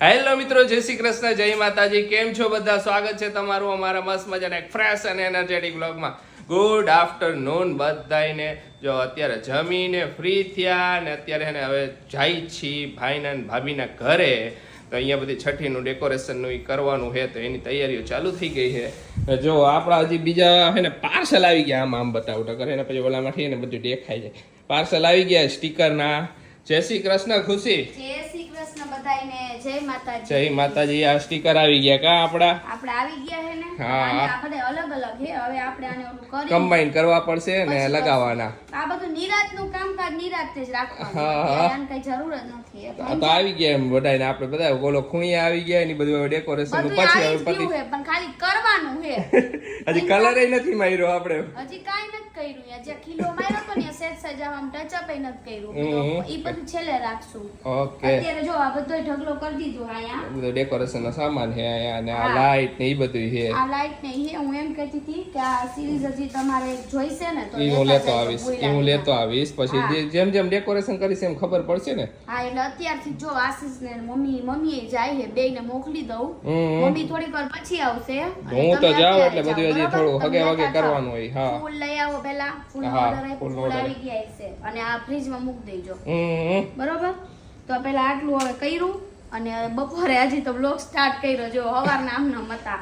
Hello મિત્રો, જય શ્રી કૃષ્ણ, જય માતાજી. કેમ છો બધા? સ્વાગત છે તમારું અમારા મસ્ત મજાના એક ફ્રેશ અને એનર્જેટિક વ્લોગમાં. ગુડ આફ્ટરનૂન બધાને. જો અત્યારે જમીને ફ્રી થયા ને અત્યારે એને હવે જાય છીએ ભાઈના ને ભાભીના ઘરે. તો અહીંયા બધી છઠ્ઠીનું ડેકોરેશનનું કરવાનું છે, તો એની તૈયારીઓ ચાલુ થઈ ગઈ છે. જો આપણા હજી બીજા છે ને પાર્સલ આવી ગયા. આમ બતાવું તો કરે ને પછી ઓલામાંથી ને બધું દેખાય જાય. પાર્સલ આવી ગયા સ્ટીકરના. જય શ્રી કૃષ્ણ ખુશી. જય શ્રી કૃષ્ણ બધાયને. જય માતાજી. જય માતાજી. આ સ્ટીકર આવી ગયા કા આપડા? આપણે આવી ગયા છે ને. હા. અને આ બધા અલગ અલગ છે. હવે આપણે આને ઓલું કરી કમ્બાઈન કરવા પડશે ને લગાવવાના. આ બધું નિરાતનું કામકાજ નિરાતે જ રાખવાનું. હા. આને કઈ જરૂર જ નથી. આ તો આવી ગયા એમ બધાને. આપણે બધા ઓલો ખૂણિયા આવી ગયા એની બધું ડેકોરેશન નું બધું પછી આવી હવે જ ગયું છે, પણ ખાલી કરવાનું છે. હજી કલર નથી માર્યો આપણે. હજી કાઈ નથી કર્યું. જે ખીલો માર્યો તો ને સેટ સાઈઝ આમ ટચ અપ નથી કર્યું. ઈ બધું છેલ્લે રાખશું. ઓકે. અત્યારે જો આ બધોય ઢગલો કરી દીધો અહીંયા. બધું ડેકોરેશન નો સામાન છે અહીંયા અને આ લાઈટ ને ઈ બધું છે. આ લાઈટ ને ઈ હું એમ કહેતી હતી કે આ સિરીઝ હજી તમારે જોઈશે ને તો હું લેતો આવીશ. હું લેતો આવીશ પછી જેમ જેમ ડેકોરેશન કરીશ એમ ખબર પડશે ને. હા, એટલે અત્યારથી જો આશીષ ને મમ્મી જાય છે, બેયને મોકલી દઉં. મમ્મી થોડીક વાર પછી આવશે. હું તો જાઉં એટલે બધું હજી થોડું હગે વગે કરવાનું હોય. હા, ફૂલ લઈ આવો પેલા. ફૂલ આવી ગયા છે અને આ ફ્રીજમાં મૂકી દેજો. બરોબર? તો પેલા આટલું હવે કર્યું અને બપોરે હજી તો બ્લોગ સ્ટાર્ટ કર્યો. જો હવારના આમના મતા.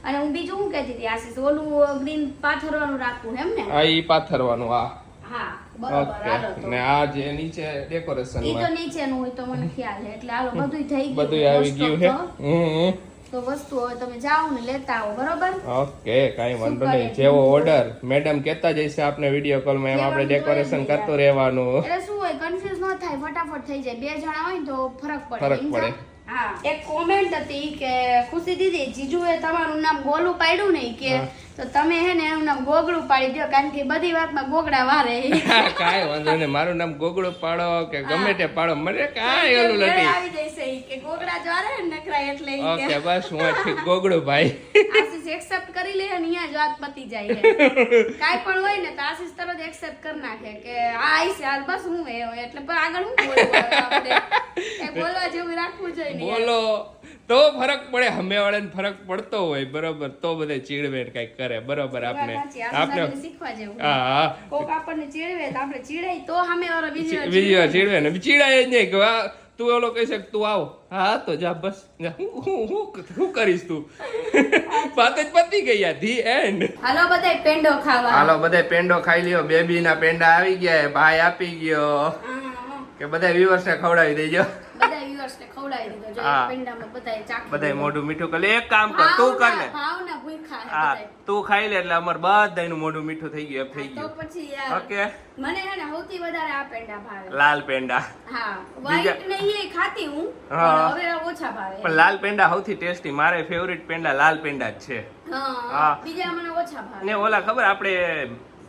અને હું બીજું શું કહેતી હતી આશીષ, ઓલું ગ્રીન પાથરવાનું રાખવું એમ ને? આ ઈ પાથરવાનું. હા હા, બરોબર. હાલો તો. ને આ જે નીચે ડેકોરેશન ઈ માં તો નીચેનું હોય તો મને ખ્યાલ છે. એટલે હાલો બધું થઈ ગયું. બધું આવી ગયું છે. તો વસ્તુ હવે તમે જાઓ ને લેતા આવો. બરોબર? ઓકે, કાઈ વાંધો નહીં. જેવો ઓર્ડર મેડમ કહેતા જઈશે આપને વિડિયો કોલમાં એમ આપણે ડેકોરેશન કરતું રહેવાનું. એટલે શું હોય, કન્ફ્યુઝ ન થાય, ફટાફટ થઈ જાય. બે જણા હોય ને તો ફરક ફરક પડે. પડે. હા, એક કોમેન્ટ હતી કે ખુશી દીદી જીજુએ તમારું નામ ગોલું પાડ્યું નહીં કે તો તમે હે ને એનું નામ ગોગડું પાડી દો, કારણ કે બધી વાતમાં ગોગડા વારે. કાઈ વાંધો નહીં. મારું નામ ગોગડું પાડો કે ગમે તે પાડો, મને કાઈ ઓલું નથી. આવી જશે ઈ કે ગોગડા જ વારે ને નકરા એટલે ઈ ઓકે, બસ હું ઠીક ગોગડું ભાઈ. આશીષ એક્સેપ્ટ કરી લે અને અહીંયા જ વાત પતી જાય છે. કાઈ પણ હોય ને તો આશીષ તરત એક્સેપ્ટ કરી નાખે કે આ આઈશે હાલ, બસ હું એ હોય એટલે પણ આગળ હું બોલવું આપણે એ બોલવા જેવું રાખવું જોઈએ ને. બોલો તો ફરક પડે. હમે વાળાને ફરક પડતો હોય બરોબર તો બધે ચીડવેર કઈક કરે બરોબર. આપણે શીખવા જેવું. હા, કોક આપણને ચીડવે તો આપણે ચીડાય તો સામે વાળો બીજી બીજી ચીડવે ને ચીડાય જ નહીં કે તું ઓલો કહી શક તું આવો. હા તો જા, બસ જા. હું કરીશ તું? વાત જ પતી ગઈ આ ધી એન્ડ. હાલો બધાય પેંડો ખાવા. હાલો બધાય પેંડો ખાઈ લ્યો. બેબી ના પેંડા આવી ગયા, ભાઈ આપી ગયો કે બધા વ્યુઅર્સ ને ખવડાવી દેજો. બધા વ્યુઅર્સ ને ખવડાવી દીધો. જો પેંડામાં બધાય ચાખી બધાય મોઢું મીઠું કરે. એક કામ કર, તું કર લે. ભાવના ભૂખા હે હા, બધાય. તું ખાઈ લે એટલે અમાર બધાયનું મોઢું મીઠું થઈ ગયું. થઈ તો ગયું. પછી યાર ઓકે. મને હે ને સૌથી વધારે આ પેંડા ભાવે. લાલ પેંડા. હા, વ્હાઈટ ને ઈ ખાતી હું, હા. પણ હવે ઓછા ભાવે. પણ લાલ પેંડા સૌથી ટેસ્ટી. મારે ફેવરિટ પેંડા લાલ પેંડા જ છે. હા, બીજા મને ઓછા ભાવે. ને ઓલા ખબર આપણે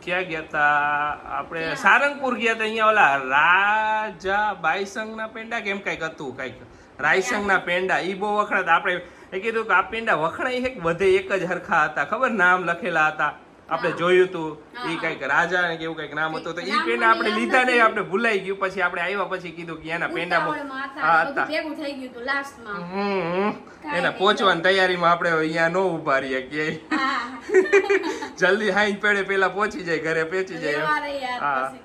ક્યાં ગયા તા? આપણે સારંગપુર ગયા તા. અહીંયા ઓલા રાજા બાઈસંગ ના પેંડા કેમ કઈક હતું, કઈક રાયસંગ ના પેંડા ઈ બહુ વખણાતા. આપણે એ કીધું કે આ પેંડા વખણાય છે કે બધે એક જ હરખા હતા? ખબર નામ લખેલા હતા, આપણે જોયું તું. ઈ કઈક રાજા ને કેવું કઈક નામ હતું. તો ઈ પેંડા આપણે લીધા નહીં, આપણે ભૂલાઈ ગયું. પછી આપણે આવ્યા પછી કીધું કે એના પેંડા હતા ભેગું થઈ ગયું તું લાસ્ટમાં. એના પહોંચવાની તૈયારીમાં આપણે અહીંયા નો ઉભા રહીએ ક્યાંય. જલ્દી હાઈ પેડે પેલા પહોંચી જાય, ઘરે પહોંચી જાય.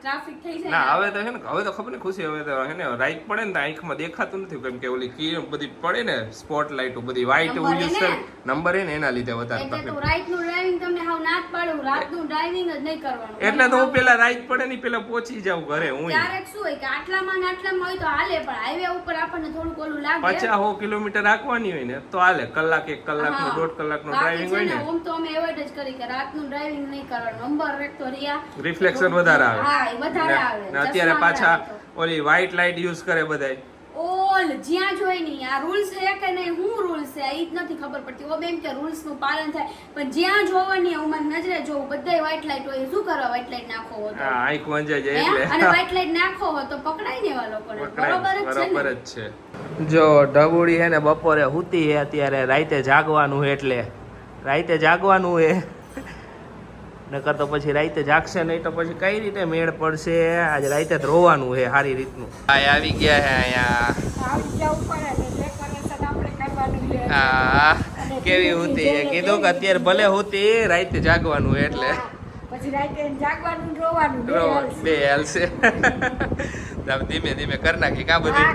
ટ્રાફિક થઈ જાય. ના હવે તો છે ને, હવે તો ખબર ને ખુશી, હવે તો હે ને રાઈટ પડે ને આંખમાં દેખાતું નથી, કેમ કે ઓલી કી બધી પડે ને સ્પોટ લાઈટો બધી વ્હાઈટ નંબર હે ને એના લીધે વધારે એટલે તો રાઈટ નું ડ્રાઇવિંગ તમને હાવ ના જ પાડું. રાતનું ડ્રાઇવિંગ જ નહીં કરવાનું. એટલે તો હું પેલા રાઈટ પડે ને પેલા પહોંચી જાઉં ઘરે. હું ક્યારેક શું હોય કે આટલામાં ને આટલામાં હોય તો હાલે, પણ હાઈવે ઉપર આપણને થોડુંક ઓલું લાગે. 50 કિલોમીટર રાખવાની હોય ને તો હાલે. કલાક 1 કલાકનું 1.5 કલાકનું ડ્રાઇવિંગ હોય ને ઓમ તો અમે એવોઇડ જ કરી કે રાતનું ડ્રાઇવિંગ નહીં કરવાનું. નંબર એક તો રિયા રિફ્લેક્શન વધારે આવે. હા, એ વધારે આવે. ને અત્યારે પાછા ઓલી વ્હાઈટ લાઈટ યુઝ કરે બધાય. ઓલ જ્યાં જોઈ નહીં આ રૂલ્સ છે કે નહીં, હું રૂલ્સ છે ઈ જ નથી ખબર પડતી. ઓ બેન કે રૂલ્સ નું પાલન થાય, પણ જ્યાં જોવાની હું મને નજરે જોઉં બધાય વ્હાઈટ લાઈટ હોય. શું કરવા વ્હાઈટ લાઈટ નાખો હો તો? હા, આંખ વંજાઈ જાય એટલે. અને વ્હાઈટ લાઈટ નાખો હો તો પકડાય ને એવા લોકોને. બરોબર જ છે ને? બરાબર જ છે. જો ઢબુડી હે ને બપોરે હુતી હે, અત્યારે રાતે જાગવાનું હે, એટલે રાતે જાગવાનું હે. નકર તો પછી રાતે જાગશે નહીં તો પછી કઈ રીતે મેળ પડશે? આજે રાતે જ રોવાનું હે સારી રીતનું. આ આવી ગયા હે અહીંયા. આ કેવી હોતી એ કીધું કે અત્યારે ભલે હોતી રાતે જાગવાનું હોય એટલે પછી રાતે જાગવાનું રોવાનું બે હાલશે ધીમે ધીમે કરી નાખી કા બધું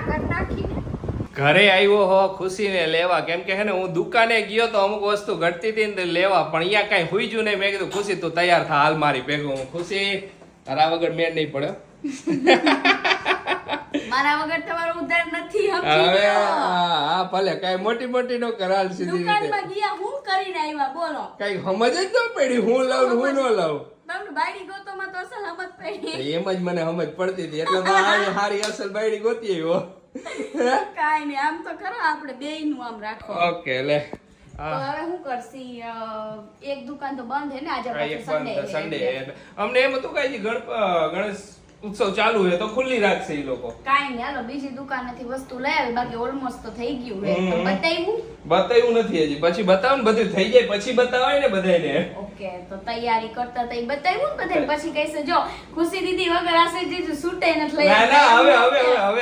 ઘરે આવ્યો હો ખુશીને લેવા કેમ કે હે ને હું દુકાને ગયો તો અમુક વસ્તુ ઘટતી હતી ને લેવા પણ અહીંયા કઈ હુઈ જ નહીં મેં કીધું ખુશી તું તૈયાર થા હાલ મારી ભેગું હું ખુશી તારા વગર મેળ નહીં પડે મારા વગર તમારો ઉધાર નથી હવે હા ભલે કઈ મોટી મોટી નો કરાલ સીધી રીતે દુકાનમાં ગયા હું કરીને આવ્યા બોલો કઈ સમજ જ ન પડી હું લાવું હું ન લાવું તમને બાયડી ગોતોમાં તો અસલ સમજ પડી એમ જ મને સમજ પડતી હતી એટલે તો હારી અસલ બાયડી ગોતી આવ્યો કાઈ નહીં આમ તો ખરા આપણે બેયનું આમ રાખો ઓકે લે તો હવે હું કરશી એક દુકાન તો બંધ હે ને આજે સન્ડે અમને એમ હતું કઈ ગણેશ ઉત્સવ ચાલુ હે તો ખુલ્લી રાખશે ઈ લોકો કાઈ નહીં હાલો બીજી દુકાનેથી વસ્તુ લઈ આવી બાકી ઓલમોસ્ટ તો થઈ ગયું હે તો બતાવ્યું નથી હજી પછી બતાવ ને બધું થઈ જાય પછી બતાવાય ને બધાને ઓકે તો તૈયારી કરતા તઈ બતાવ્યું ને બધાને પછી કહેશે જો ખુશી દીદી વગર આશે જે સૂટે નથી લઈ ના ના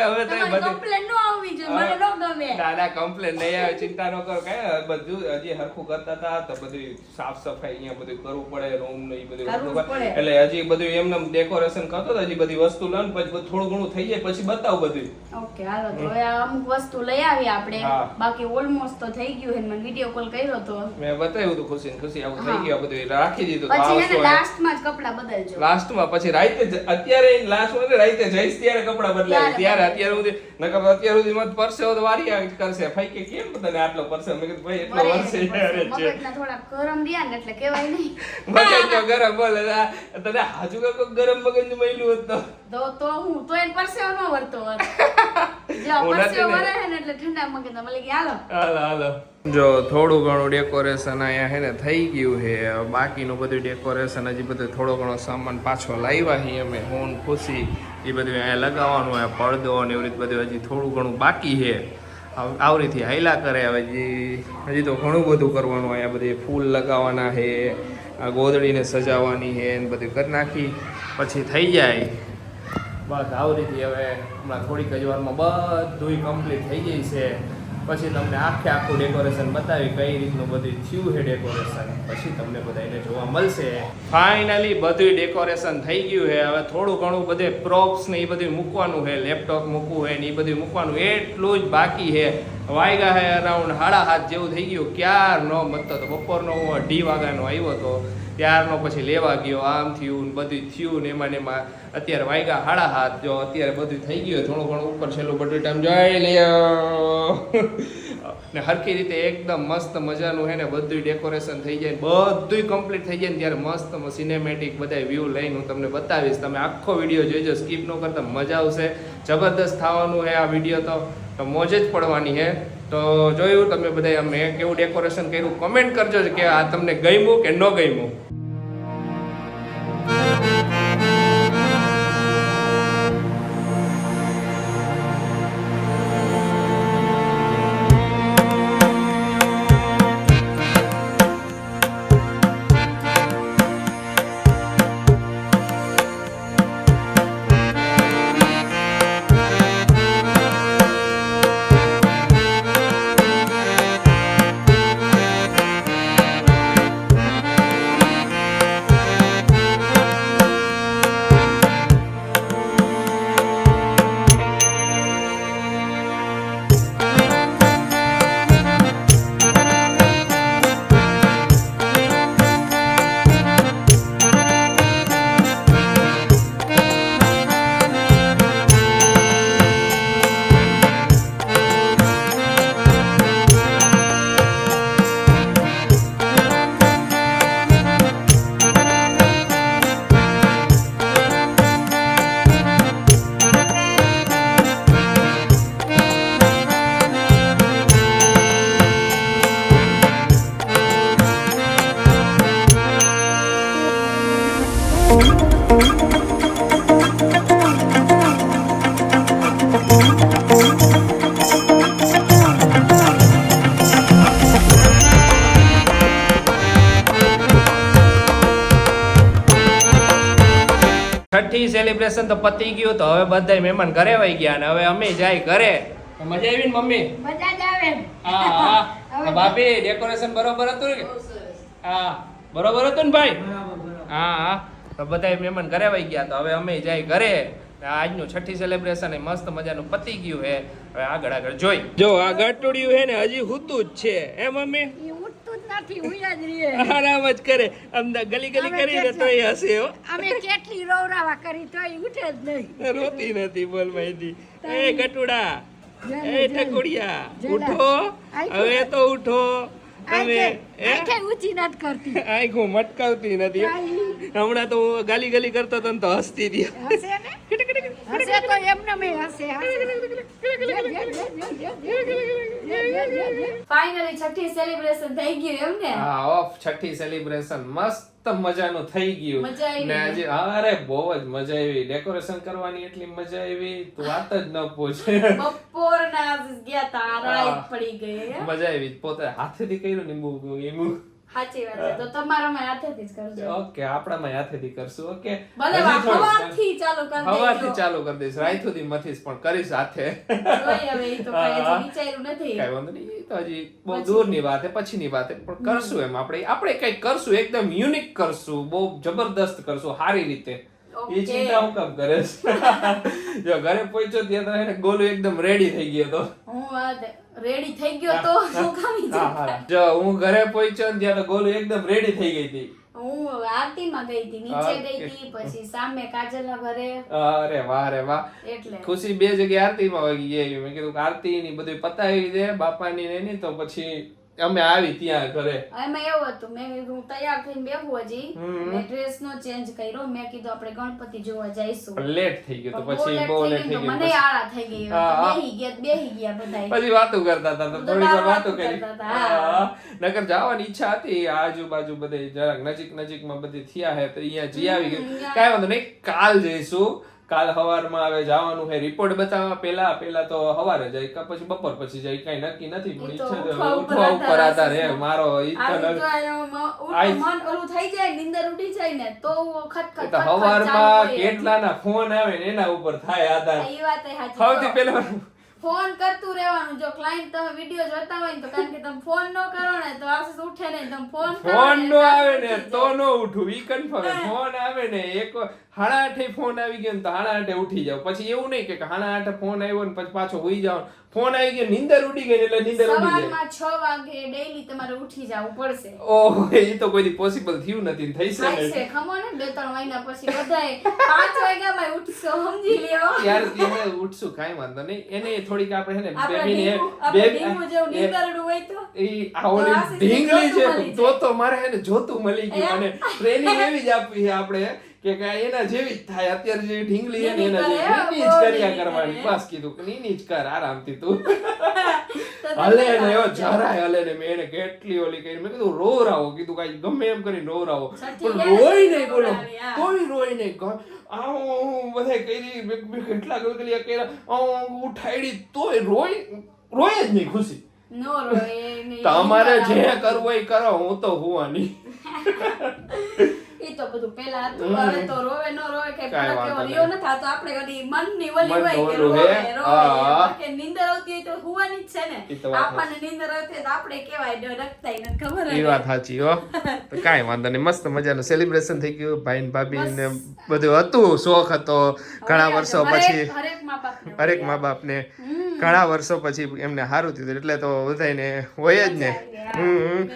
હવે તઈ બધું કમ્પ્લેન નો આવવી જોઈએ મને નો ગમે ના ના કમ્પ્લેન નહીં આવે ચિંતા ન કર કઈ બધું હજી હરખું કરતા હતા તો બધું સાફ સફાઈ અહીંયા બધું કરવું પડે રૂમ ને ઈ બધું એટલે હજી બધું એમને ડેકોરેશન કરતો તો હજી બધી વસ્તુ લન પછી થોડું ઘણું થઈ જાય પછી બતાવ બધું ઓકે હાલો તો હવે અમુક વસ્તુ લઈ આવી આપણે બાકી ઓલમોસ્ટ તો થઈ ગયું હે મને વિડિયો કોલ કર્યો તો મેં બતાવ્યું તો ખુશી આવું થઈ ગયું બધું રાખી દીધું પછી એને લાસ્ટમાં જ કપડા બદલજો લાસ્ટમાં પછી રાતે અત્યારે લાસ્ટમાં ને રાતે જઈશ ત્યારે કપડા બદલાય ત્યારે અત્યારે સુધી નકર અત્યારે સુધી મત પરસેવો તો વારી આવી કરશે ભાઈ કે કેમ તને આટલો પરસેવો મેં કીધું ભાઈ એટલો વર્ષે યાર છે મગજના થોડા ગરમ રહ્યા ને એટલે કહેવાય નહીં મગજ તો ગરમ બોલે તને હાજુ કો ગરમ મગજનું મૈલું હતું તો હું તો એ પરસેવો ન વરતો હોત જો પરસેવો વરે હે ને એટલે ઠંડા મગજના મળી ગયા હાલો જો થોડું ઘણું ડેકોરેશન અહીંયા હે ને થઈ ગયું છે બાકીનું બધું ડેકોરેશન હજી બધું થોડો ઘણો સામાન પાછો લાવ્યા છીએ અમે હું ખુશી એ બધું અહીંયા લગાવવાનું હોય પડદો ને એવી રીતે બધું હજી થોડું ઘણું બાકી છે આવરીથી હાઈલા કરે હજી તો ઘણું બધું કરવાનું અહીંયા બધે ફૂલ લગાવવાના છે આ ગોદડીને સજાવવાની છે ને બધું કરી નાખી પછી થઈ જાય બસ આવરીથી હવે હમણાં થોડીક જ વારમાં બધું કમ્પ્લીટ થઈ જાય છે પછી તમને આખું ડેકોરેશન બતાવી કઈ રીતનું બધું થયું છે ડેકોરેશન પછી તમને બધાને જોવા મળશે ફાઇનલી બધું ડેકોરેશન થઈ ગયું છે હવે થોડું ઘણું બધે પ્રોપ્સ ને એ બધું મૂકવાનું છે લેપટોપ મૂકવું છે ને એ બધું મૂકવાનું એટલું જ બાકી છે વાગ્યા છે અરાઉન્ડ 7:30 જેવું થઈ ગયું ક્યારનો મતતો તો બપોરનો 2:30 વાગ્યાનો આવ્યો હતો ત્યારનો પછી લેવા ગયો આમ થયું ને બધું થયું ને એમાં અત્યારે વાગ્યા 7:30 જો અત્યારે બધું થઈ ગયું થોડું ઘણું ઉપર છેલ્લું બધું ટાઈમ જોઈ લ્યો ને હરખી રીતે એકદમ મસ્ત મજાનું છે ને બધું ડેકોરેશન થઈ જાય બધું કમ્પ્લીટ થઈ જાય ને ત્યારે મસ્ત સિનેમેટિક બધા વ્યૂ લઈને હું તમને બતાવીશ તમે આખો વિડીયો જોઈજો સ્કીપ ન કરતા મજા આવશે જબરદસ્ત થવાનું છે આ વિડીયો તો મોજ જ પડવાની છે તો જોયું તમે બધા મેં કેવું ડેકોરેશન કર્યું કમેન્ટ કરજો કે આ તમને ગમ્યું કે ન ગમ્યું છઠ્ઠી સેલિબ્રેશન તો પતી ગયું તો હવે બધા મહેમાન ઘરે વહી ગયા અને હવે અમે જાય ઘરે મજા આવી ને મમ્મી મજા જ આવે હા હવે હવે ભાભી ડેકોરેશન બરોબર હતું ને? હા બરોબર હતું ને ભાઈ? હા હા તો બધા મહેમાન ઘરે વહી ગયા તો હવે અમે જાય ઘરે. આજનું છઠ્ઠી સેલિબ્રેશન મસ્ત મજાનું પતી ગયું હે. હવે આગળ જોઈ જો આ ગટુડિયું હે ને હજી હુતું જ છે હે મમ્મી? ઈ ઉઠતું જ નથી, હુંયા જ રહીએ. આરામ જ કરે. અમદા ગલી કરીને તોય હસે હો. અમે કેટલી રોવરાવા કરી તોય ઉઠે જ નહીં. રોતી નથી બોલ માહિતી. એ ગટુડા એ ઠકુડિયા ઉઠો હવે તો ઉઠો તમે. આંખે ઊંચી નથી કરતી. આંખો મટકાવતી નથી. હમણાં તો હું ગાલી કરતો હતો ને તો હસતી હતી. હસે ને? હસે તો એમને મેં હસે. ફાઇનલી છઠ્ઠી સેલિબ્રેશન થઈ ગયું એમ ને? હા ઓફ છઠ્ઠી સેલિબ્રેશન મસ્ત મજાનું થઈ ગયું. મજા આવી ને હજી અરે બહુ જ મજા આવી. ડેકોરેશન કરવાની એટલી મજા આવી તું વાત જ ન પૂછે. બપોરના ગયા તા રાત પડી ગઈ. મજા આવી. પોતે હાથેથી કર્યું ને એમ. સાચી વાત છે. તો તમારામાં હાથેથી જ કરજો. ઓકે આપણામાં હાથેથી કરશું. ઓકે ભલે હવાથી ચાલુ કરી દેજો. હવાથી ચાલુ કરી દઈશ. રાત સુધી મથીશ પણ કરીશ હાથે. જોઈએ હવે ઈ તો કાંઈ હજી વિચાર્યું નથી. કાંઈ વાંધો નહીં. ઈ તો હજી બહુ દૂરની વાત છે પછીની વાત છે પણ કરશું એમ આપણે કંઈક કરશું એકદમ યુનિક કરશું બહુ જબરદસ્ત કરશું સારી રીતે. એ ચિંતા હું કામ કરે છે? જો ઘરે પહોંચ્યો ત્યાં તો એને ગોલું એકદમ રેડી થઈ ગયો તો. હું રેડી થઈ ગયો તો શું કામી છે? જો હું ઘરે પહોંચ્યો ને ત્યાં તો ગોલું એકદમ રેડી થઈ ગઈ હતી. હું આરતીમાં ગઈ હતી, નીચે ગઈ હતી, પછી સામે કાજલના ઘરે. અરે વાહ રે વાહ. એટલે ખુશી બે જગ્યાએ આરતીમાં વહી ગઈ. મેં કીધું આરતી ની બધું પતાવી દે બાપાની ને એની તો પછી અમે આવી ત્યાં ઘરે. એમાં એવું હતું મેં કીધું તૈયાર થઈને બેહું હજી મેં ડ્રેસ નો ચેન્જ કર્યો. મેં કીધું આપણે ગણપતિ જોવા જઈશું. લેટ થઈ ગયો તો પછી બહુ લેટ થઈ ગયું. મને આળા થઈ ગઈ. બેહી ગયા બધા. પછી વાતો કરતા હતા તો થોડી વાર વાતો કરી. નકર જવાની ઈચ્છા હતી આજુબાજુ બધે જરાક નજીકમાં બધી થયા હે તો અહીંયા જઈ આવી ગઈ. કાંઈ વાંધો નહીં કાલ જઈશું. કાલ હવારમાં આવે જવાનું છે રિપોર્ટ બતાવવા. પેલા તો હવારે જાય પછી બપોર પછી જાય કઈ નક્કી નથી પણ ઈચ્છા ઉઠવા ઉપર આધાર હે મારો. મન ઓલું થઈ જાય નીંદર ઉડી જાય ને તો ખટખટ હવારમાં કેટલાના ફોન આવે ને એના ઉપર થાય આધાર. એ વાત સાચી. સૌથી પહેલા ફોન કરતું રહેવાનું. જો ક્લાયન્ટ તમે વિડિયો જોતા હોય ને તો કારણ કે તમે ફોન ન કરો ને તો આસુસ ઉઠે નહીં. તમે ફોન નો આવે ને તો નો ઉઠું ઈ કન્ફર્મ. ફોન આવે ને એક 8:30 ફોન આવી ગયો ને તો 8:30 ઉઠી જાવ. પછી એવું નહીં કે 8:30 ફોન આવ્યો ને પછી પાછો હુઈ જાવ. ફોન આવી ગયો નીંદર ઉડી ગઈ એટલે નીંદર ઉડી જાય. સવારમાં 6 વાગે ડેઈલી તમારે ઉઠી જવું પડશે. ઓહ એ તો કોઈ પોસિબલ થયું નથી થઈ છે. ખમો ને 2-3 મહિના પછી બધાય 5 વાગ્યામાં ઉઠશો સમજી લ્યો. યાર ત્યારે ઉઠશું કાઈ વાંધો નહીં. એને થોડીક આપણે હે ને બેબીને જેવું નીંદરડું હોય તો ઈ આ ઓલી ઢીંગલી છે તો મારે હે ને જોતું મળી ગયું. અને ટ્રેનિંગ એવી જ આપી છે આપણે કે એના જેવી જ થાય. અત્યારે જે ઢીંગલી છે ને એના જેવી જ કર્યા કરવાની. બસ કીધું કે નીની જ કર આરામથી તું. હલે ને એવો જરાય હલે ને. મેં એને કેટલી ઓલી કરી. મેં કીધું રોવરાવો. કીધું કાઈ ગમે એમ કરી રોવરાવો પણ રોઈ નહીં બોલો તોય રોઈ નહીં. બધા કરી કેટલા ગલગલિયા કર્યા ઉઠાડી તોય રોય જ નહીં ખુશી. નો રોય નહીં. તમારે જે કરવું હોય કરો. હું તો હુવાની. ઈ તો બધું પેલા હતું. હવે તો રોવે નો રોવે કે પેલા કેવો રિયો ન થાતો. આપણે કદી મનની ઓલી હોય કે રોવે કે નીંદર આવતી હોય તો હુવાની જ છે ને. આપણને નીંદર આવતી હોય તો આપણે કેવાય ડરતાય ન ખબર હે. ઈ વાત સાચી હો. તો કાઈ વાંધો નહીં. મસ્ત મજાનું સેલિબ્રેશન થઈ ગયું. ભાઈ ને ભાભી ને બધું હતું. શોખ હતો ઘણા વર્ષો પછી. હરેક મા બાપ ને ઘણા વર્ષો પછી એમને સારું થયું એટલે તો બધાને હોય જ ને.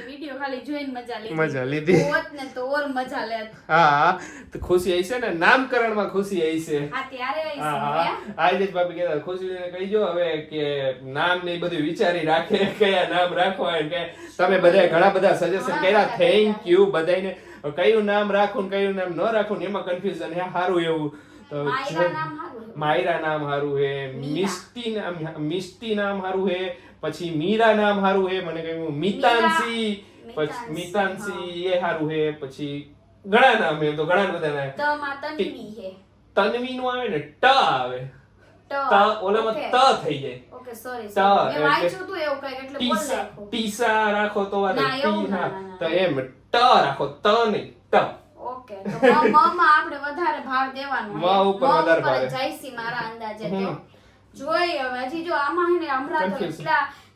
વિડિયો ખાલી જોઈને મજા લીધી. હોત ને તો ઓર મજા લેત. હા તો ખુશી આવી છે ને નામકરણમાં ખુશી આવી છે. હા ત્યારે આવી છે. આજે જ ભાભી કહેતા ખુશીને કહીજો હવે કે નામ ને બધું વિચારી રાખે કયા નામ રાખવા કે તમે બધા ઘણા બધા સજેશન કર્યા. થેન્ક યુ બધાને. કયું નામ રાખવું ને કયું નામ ન રાખવું ને એમાં કન્ફ્યુઝન હે. સારું એવું તો માયરા નામ સારું હે. મિષ્ટી નામ સારું હે. પછી મીરા નામ સારું હે. મને કહ્યું મિતાંશી. પછી મિતાંશી એ સારું હે. પછી ઘણા નામ હે તો ઘણા બધા નામ. તન્વી હે. તન્વી નું આવે ને ટ આવે. ત ઓલામાં ત થઈ જાય. ઓકે સોરી મેં વાંચ્યું તું એવું કઈ એટલે બોલ નાખો. ટીસા રાખો તો વાતે ટી હા તો એમ ટ રાખો ત નહીં ત. ઓકે તો મ માં આપણે વધારે ભાર દેવાનો. મ ઉપર વધારે ભાર જયસી મારા અંદાજે તો જોઈ હવે હજી જો આમાં હે ને હમણાં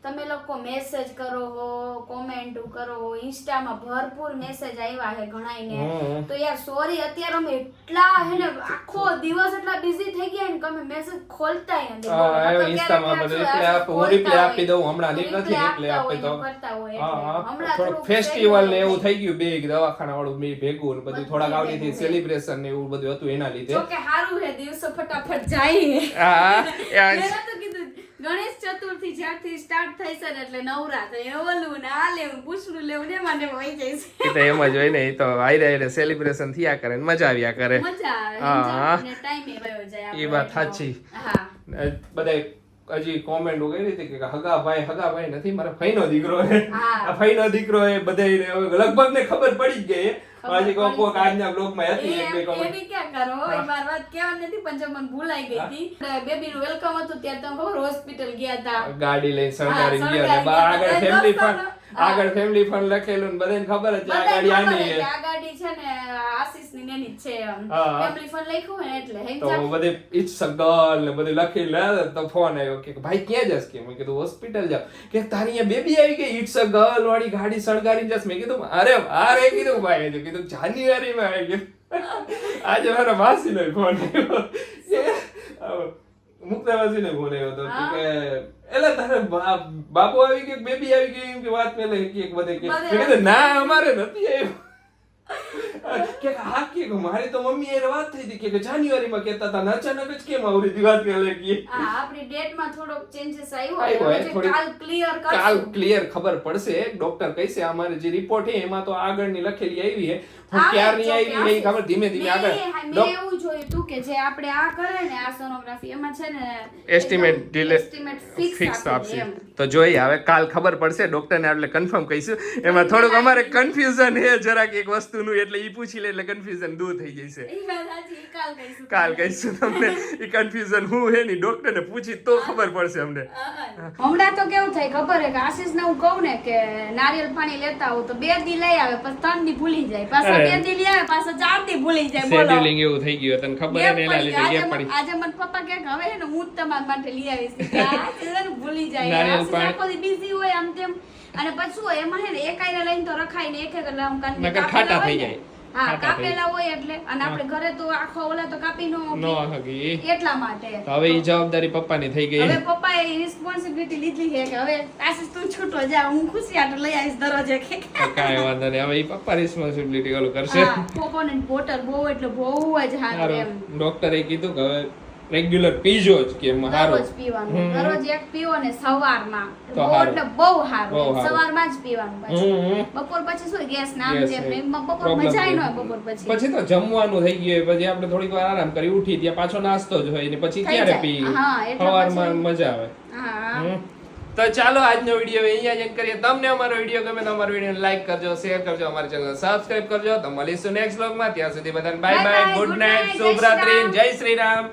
તો તમે લોકો મેસેજ કરો હો, કોમેન્ટ કરો હો, ઇન્સ્ટામાં ભરપૂર મેસેજ આવ્યા છે ઘણાઈને. તો યાર સોરી, અત્યારે અમે એટલા હે ને આખો દિવસ એટલા બિઝી થઈ ગયા ને કે અમે મેસેજ ખોલતાય નથી. હા, ઇન્સ્ટામાં બધું રિપ્લાય આપી દઉં. હમણાં લીક નથી રિપ્લાય આપે તો કરતા હોય હા, થોડું ફેસ્ટિવલ ને એવું થઈ ગયું, બે દવાખાના વાળું બે ભેગું ને બધું થોડાક આવડીથી સેલિબ્રેશન ને એવું બધું હતું એના લીધે. જો કે સારું હે, દિવસો ફટાફટ જાય. હા, મેં તો કીધું ગણેશ ચતુર્થી જ્યારથી સ્ટાર્ટ થઈ છે ને એટલે નવરાત્રી ઓલું ને આ લેવું પૂછડું લેવું ને મને વહી જાય છે. એ તો એમ જ હોય ને, એ તો આયરે સેલિબ્રેશન થયા કરે ને મજા આવ્યા કરે. મજા આવે હા, અને ટાઈમે વયો જાય. એ વાત સાચી. હા, બધા હજી કોમેન્ટ કરી હતી કે હગા ભાઈ નથી, મારા ફઈનો દીકરો છે. હા. આ ફઈનો દીકરો એ બધાય લગભગ ને ખબર પડી જ ગઈ. હજી કોક આજના બ્લોગમાં હતી એક બે કોમેન્ટ. એની ક્યાં કરો, એ મારી વાત કહેવાની નથી પણ જો મને ભૂલાઈ ગઈ હતી. બેબીનું વેલકમ હતું ત્યારે તમે ખબર હોસ્પિટલ ગયા હતા, ગાડી લઈને શણગારી ગયા ને આગળ ફેમિલી ફંડ લખેલું ને બધાને ખબર જ છે આ ગાડી આની છે. આ ગાડી છે ને આશીષ ની નેની જ છે એમ. ફેમિલી ફંડ લખ્યું હોય ને એટલે તો બધે ઇટ્સ અ ગર્લ ને બધું લખી લે. તો ફોન આવ્યો કે ભાઈ ક્યાં જશ? કે મેં કીધું હોસ્પિટલ જાવ. કે તારી અહીંયા બેબી આવી ગઈ, ઇટ્સ અ ગર્લ વાળી ગાડી શણગારી જશ. મેં કીધું અરે કીધું ભાઈ, કીધું જાન્યુઆરી માં આવી ગયું. આજે મારા માસી નો ફોન આવ્યો, મુક્તા માસી નો ફોન આવ્યો તો કે એટલે તારે બાબુ આવી ગયો, બેબી આવી ગઈ એમ કે વાત પેલે એક બધે કે કીધું ના અમારે નથી આવ્યું. કે હા કે મારી તો મમ્મી એ વાત થઈ હતી કે જાન્યુઆરીમાં કહેતા હતા, અચાનક જ કેમ આવરી દી વાત પેલે કે આપણી ડેટમાં થોડોક ચેન્જીસ આવ્યો. કાલ ક્લિયર ખબર પડશે. ડોક્ટર કહેશે અમારે જે રિપોર્ટ છે એમાં તો આગળની લખેલી આવી છે, ક્યારની આવી એ ખબર ધીમે ધીમે આગળ. મેં એવું જોયું તું કે જે આપણે આ કરે ને આ સોનોગ્રાફી એમાં છે ને એસ્ટિમેટ ડિલે ફિક્સ આપશે. તો જોઈએ હવે કાલ ખબર પડશે. ડોક્ટરને એટલે કન્ફર્મ કહીશું. એમાં થોડુંક અમારે કન્ફ્યુઝન છે જરાક એક વસ્તુનું, એટલે ઈ પૂછી લે એટલે કન્ફ્યુઝન દૂર થઈ જશે. કાલ કહીશું તમને ઈ કન્ફ્યુઝન હું હે ની ડોક્ટરને પૂછી તો ખબર પડશે અમને. હમણાં તો કેવું થાય ખબર હે કે આશીષ ને હું કહું ને કે નારિયેળ પાણી લેતા આવું તો 2 દી લઈ આવે પછી 3 દી ભૂલી જાય, પાછા 2 દી લઈ આવે પાછા 4 દી ભૂલી જાય. શેડ્યુલિંગ એવું થઈ ગયું તને ખબર હે ને એના લીધે ગેપ પડી. આજે મને પપ્પા કે હવે હે ને હું જ તમારા માટે લઈ આવીશ. આ ભૂલી જાય, આખો દી બિઝી હોય આમ તેમ. અને પછી શું એમાં હે ને એક આઈને લઈને તો રખાય ને એક એક એટલે આમ કાંઈ ખાટા થઈ જાય. હા, કાપેલા હોય એટલે. અને આપણે ઘરે તો આખો ઓલા તો કાપી નો હકી એટલા માટે. હવે ઈ જવાબદારી પપ્પાની થઈ ગઈ. હવે પપ્પાએ રિસ્પોન્સિબિલિટી લીધી છે કે હવે આશીષ તું છૂટો જા, હું ખુશી આટો લઈ આવીશ દરરોજે. કાંઈ વાંધો નહીં, હવે ઈ પપ્પા રિસ્પોન્સિબિલિટી ઓલું કરશે. કોકોનટ વોટર બહુ એટલે બહુ જ સારું એમ. ડોક્ટરે કીધું કે હવે રેગ્યુલર પીજો જ કે દરરોજ પીવાનું. દરરોજ એક પીવો ને સવારમાં બહુ એટલે બહુ સારું. સવારમાં જ પીવાનું. પછી બપોર પછી શું ગેસ નામ જેમ બપોર મજા ન હોય. બપોર પછી તો જમવાનું થઈ ગયું, પછી આપણે થોડીક વાર આરામ કરી ઉઠી ત્યાં પાછો નાસ્તો જ હોય ને પછી ક્યારે પી સવારમાં મજા આવે. હા, તો ચાલો આજનો વિડીયો અહીંયા જ કરીએ. તમને અમારો વિડીયો ગમે તો અમારો વિડીયો લાઈક કરજો, શેર કરજો, અમારી ચેનલ સબસ્ક્રાઇબ કરજો. તો મળીશું નેક્સ્ટ વ્લોગમાં. ત્યાં સુધી બધાને બાય બાય, ગુડ નાઇટ, શુભ રાત્રિ, જય શ્રી રામ.